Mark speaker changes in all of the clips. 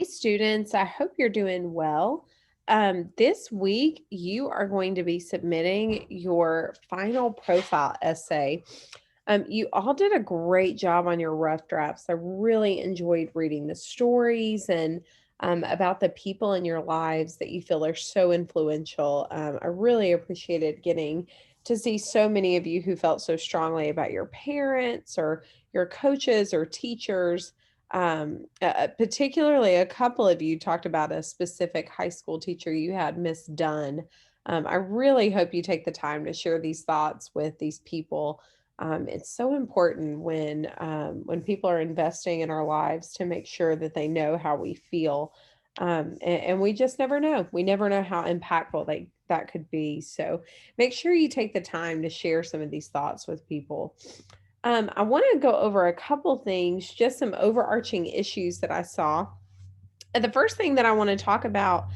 Speaker 1: Students, I hope you're doing well. This week, you are going to be submitting your final profile essay. You all did a great job on your rough drafts. I really enjoyed reading the stories and about the people in your lives that you feel are so influential. I really appreciated getting to see so many of you who felt so strongly about your parents or your coaches or teachers. Particularly, a couple of you talked about a specific high school teacher you had, Miss Dunn. I really hope you take the time to share these thoughts with these people. It's so important when people are investing in our lives to make sure that they know how we feel, and we just never know. We never know how impactful that could be. So make sure you take the time to share some of these thoughts with people. I want to go over a couple things, just some overarching issues that I saw. And the first thing that I want to talk about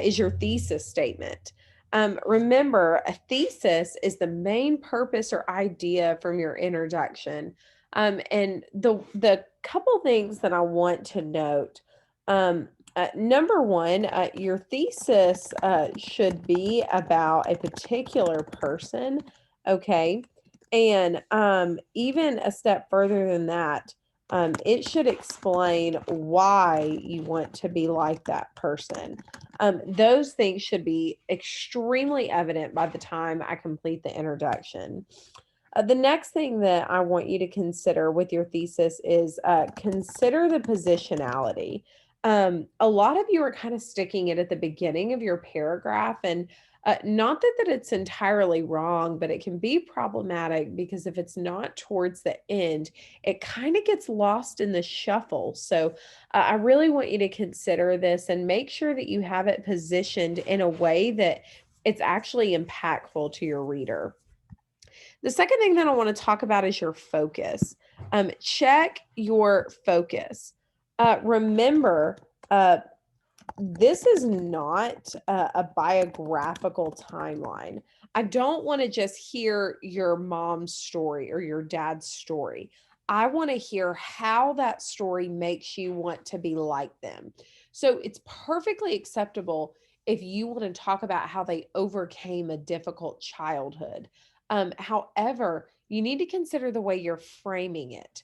Speaker 1: is your thesis statement. Remember, a thesis is the main purpose or idea from your introduction. And the couple things that I want to note. Number one, your thesis should be about a particular person, okay? And even a step further than that, it should explain why you want to be like that person. Those things should be extremely evident by the time I complete the introduction. The next thing that I want you to consider with your thesis is consider the positionality. A lot of you are kind of sticking it at the beginning of your paragraph, and not that it's entirely wrong, but it can be problematic because if it's not towards the end, it kind of gets lost in the shuffle. So I really want you to consider this and make sure that you have it positioned in a way that it's actually impactful to your reader. The second thing that I want to talk about is your focus. Check your focus. Remember, this is not a biographical timeline. I don't want to just hear your mom's story or your dad's story. I want to hear how that story makes you want to be like them. So it's perfectly acceptable if you want to talk about how they overcame a difficult childhood. However, you need to consider the way you're framing it.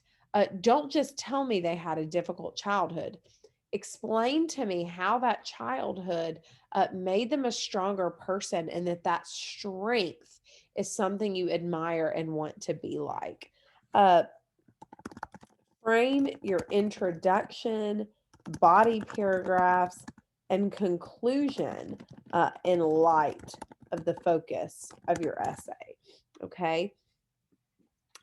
Speaker 1: Don't just tell me they had a difficult childhood. Explain to me how that childhood made them a stronger person, and that strength is something you admire and want to be like. Uh, Frame your introduction, body paragraphs, and conclusion in light of the focus of your essay. Okay.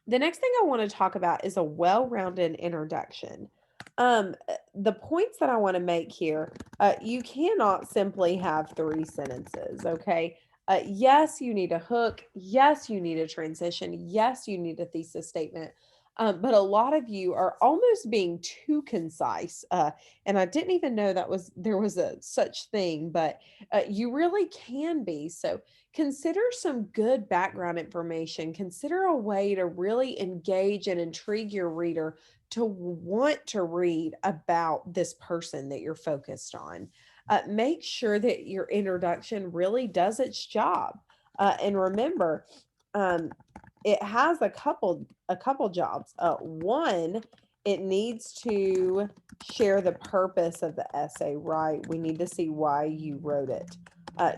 Speaker 1: The next thing I want to talk about is a well rounded introduction. The points that I want to make here, you cannot simply have three sentences, okay? Yes, you need a hook. Yes, you need a transition. Yes, you need a thesis statement. But a lot of you are almost being too concise, and I didn't even know there was a such thing, but you really can be. So consider some good background information. Consider a way to really engage and intrigue your reader to want to read about this person that you're focused on. Make sure that your introduction really does its job. And remember, um, it has a couple jobs. One, it needs to share the purpose of the essay, right? We need to see why you wrote it.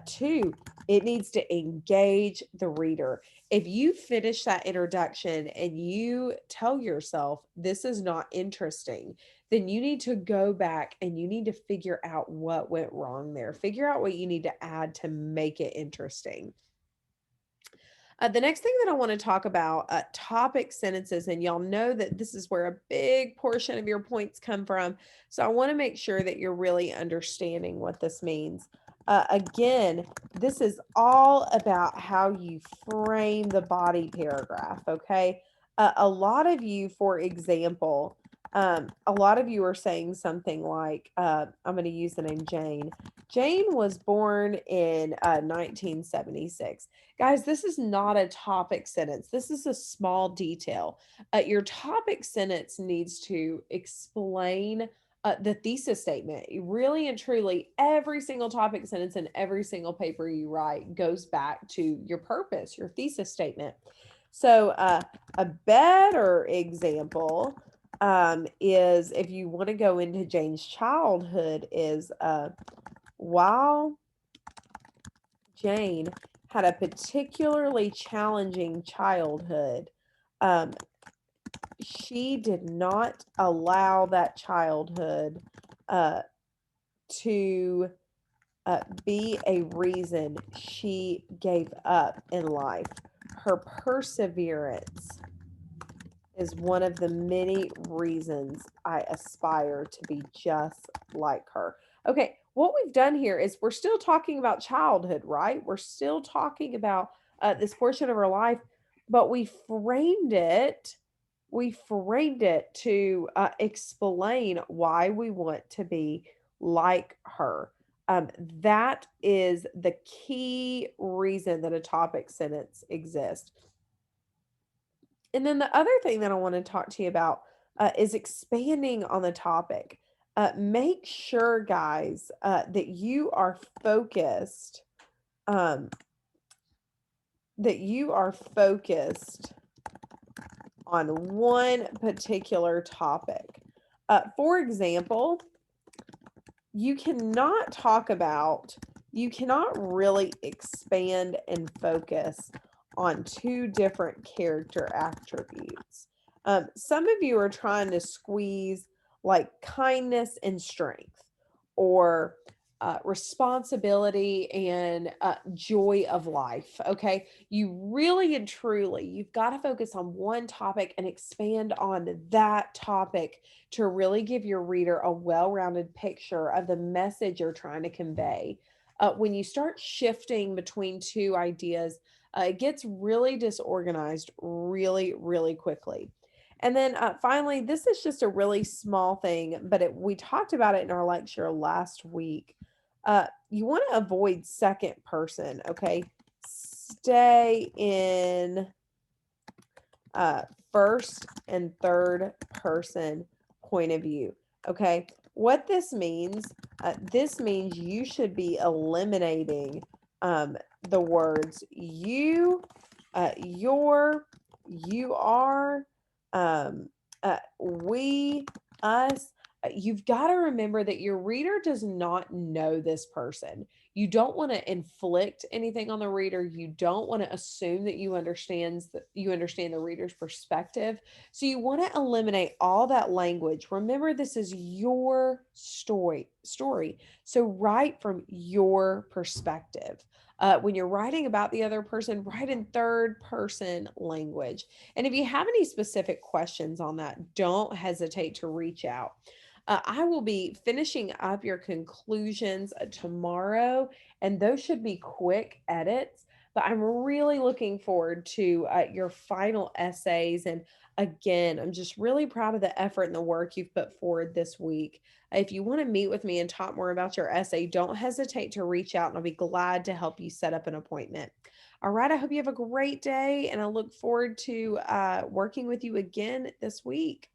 Speaker 1: Two, it needs to engage the reader. If you finish that introduction and you tell yourself this is not interesting, then you need to go back and you need to figure out what went wrong there. Figure out what you need to add to make it interesting. The next thing that I want to talk about, topic sentences, and y'all know that this is where a big portion of your points come from. So I want to make sure that you're really understanding what this means. Again, this is all about how you frame the body paragraph, okay? A lot of you, for example, a lot of you are saying something like, I'm going to use the name Jane. Jane was born in 1976. Guys, this is not a topic sentence. This is a small detail. Your topic sentence needs to explain the thesis statement. Really and truly, every single topic sentence in every single paper you write goes back to your purpose, your thesis statement. So, a better example is if you want to go into Jane's childhood, is while Jane had a particularly challenging childhood, um, she did not allow that childhood uh, to be a reason she gave up in life. Her perseverance is one of the many reasons I aspire to be just like her. Okay, what we've done here is we're still talking about childhood, right? We're still talking about this portion of her life, but we framed it to explain why we want to be like her. That is the key reason that a topic sentence exists. And then the other thing that I want to talk to you about is expanding on the topic. Make sure, guys, that you are focused. Um, that you are focused on one particular topic. For example, you cannot talk about, you cannot really expand and focus on two different character attributes. Some of you are trying to squeeze like kindness and strength, or responsibility and joy of life. Okay. You really and truly, you've got to focus on one topic and expand on that topic to really give your reader a well rounded picture of the message you're trying to convey. When you start shifting between two ideas, it gets really disorganized really, really quickly. And then finally, this is just a really small thing, but we talked about it in our lecture last week. You want to avoid second person, okay? Stay in uh, first and third person point of view. Okay, what this means you should be eliminating the words you, your, you are, we, us. You've got to remember that your reader does not know this person. You don't want to inflict anything on the reader. You don't want to assume that you understand the reader's perspective. So you want to eliminate all that language. Remember, this is your story. So write from your perspective. When you're writing about the other person, write in third person language. And if you have any specific questions on that, don't hesitate to reach out. I will be finishing up your conclusions tomorrow, and those should be quick edits. But I'm really looking forward to your final essays. And again, I'm just really proud of the effort and the work you've put forward this week. If you want to meet with me and talk more about your essay, don't hesitate to reach out, and I'll be glad to help you set up an appointment. All right, I hope you have a great day, and I look forward to working with you again this week.